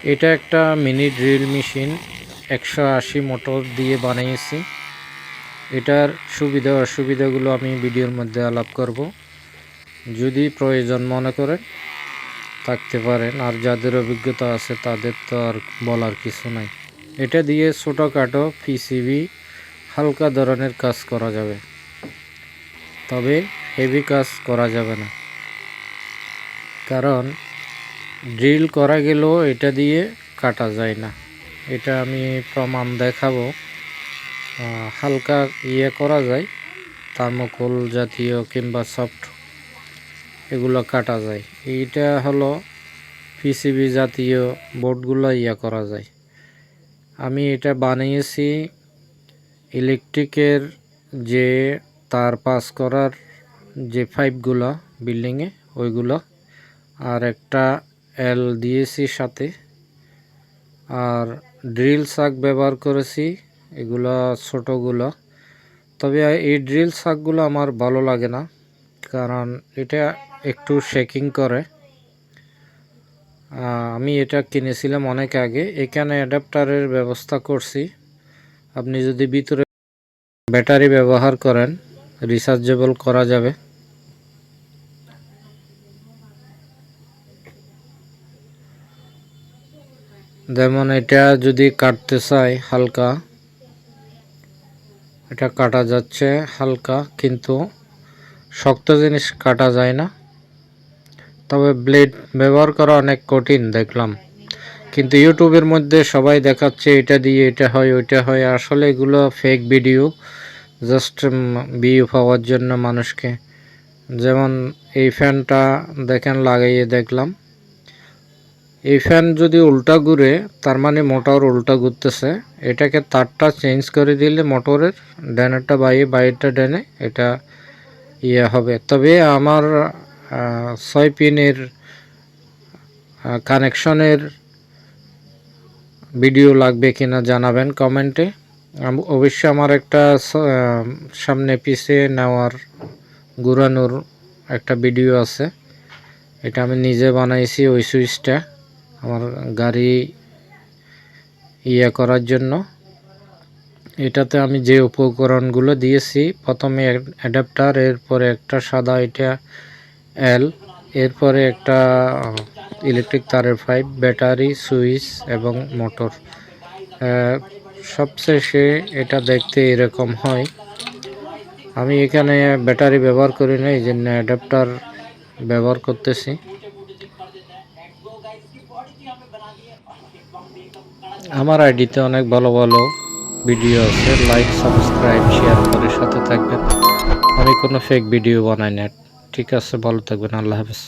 এটা একটা mini drill machine 180 motor দিয়ে বানিয়েছি। এটার সুবিধা অসুবিধাগুলো আমি ভিডিওর মধ্যে আলাপ করব। যদি প্রয়োজন মনে করেন থাকতে পারেন, আর যাদের অভিজ্ঞতা আছে তাদের তো আর বলার কিছু নাই। এটা দিয়ে ছোটোখাটো পিসিবি হালকা ধরনের কাজ করা যাবে, তবে হেভি কাজ করা যাবে না, কারণ ড্রিল করা গেলেও এটা দিয়ে কাটা যায় না। এটা আমি প্রমাণ দেখাবো। হালকা করা যায়, থার্মোকোল জাতীয় কিংবা সফট, এগুলো কাটা যায়। এইটা হলো পিসিবি জাতীয় বোর্ডগুলো করা যায়। আমি এটা বানিয়েছি ইলেকট্রিকের যে তার পাস করার যে পাইপগুলো বিল্ডিংয়ে, ওইগুলো, আর একটা এল দিয়েছি সাথে, আর ড্রিল শাক ব্যবহার করেছি, এগুলো ছোটোগুলো। তবে এই ড্রিল শাকগুলো আমার ভালো লাগে না, কারণ এটা একটু শেকিং করে। আমি এটা কিনেছিলাম অনেক আগে। এখানে অ্যাডাপ্টারের ব্যবস্থা করছি। আপনি যদি ভিতরে ব্যাটারি ব্যবহার করেন, রিচার্জেবল করা যাবে। যেমন এটা যদি কাটতে চাই হালকা, এটা কাটা যাচ্ছে হালকা, কিন্তু শক্ত জিনিস কাটা যায় না। তবে ব্লেড ব্যবহার করা অনেক কঠিন দেখলাম, কিন্তু ইউটিউবের মধ্যে সবাই দেখাচ্ছে এটা দিয়ে এটা হয় ওইটা হয়। আসলে এগুলো ফেক ভিডিও, জাস্ট ভিউ পাওয়ার জন্য মানুষকে। যেমন এই ফ্যানটা দেখেন লাগাইয়ে দেখলাম, এই ফ্যান যদি উল্টা ঘুরে তার মানে মোটর উল্টা ঘুরতেছে। এটাকে তারটা চেঞ্জ করে দিলে মোটরের ডানেরটা বাইরেটা ডানে এটা হবে। তবে আমার 6 পিনের কানেকশনের ভিডিও লাগবে কিনা জানাবেন কমেন্টে। অবশ্যই আমার একটা সামনে পিছে নেওয়ার ঘুরানোর একটা ভিডিও আছে, এটা আমি নিজে বানাইছি। ওই সুইচটা আমার গাড়ি করার জন্য। এটাতে আমি যে উপকরণগুলো দিয়েছি, প্রথমে অ্যাডাপ্টার, এরপরে একটা সাদা এটা এল, এরপরে একটা ইলেকট্রিক তারের পাইপ, ব্যাটারি, সুইচ এবং মোটর। সবশেষে এটা দেখতে এরকম হয়। আমি এখানে ব্যাটারি ব্যবহার করি না, এই জন্য অ্যাডাপ্টার ব্যবহার করতেছি। আমার আইডিতে অনেক ভালো ভালো ভিডিও আছে, লাইক সাবস্ক্রাইব শেয়ার করে সাথে থাকবেন। আমি কোনো ফেক ভিডিও বানাই না। ঠিক আছে, ভালো থাকবেন, আল্লাহ হাফেজ।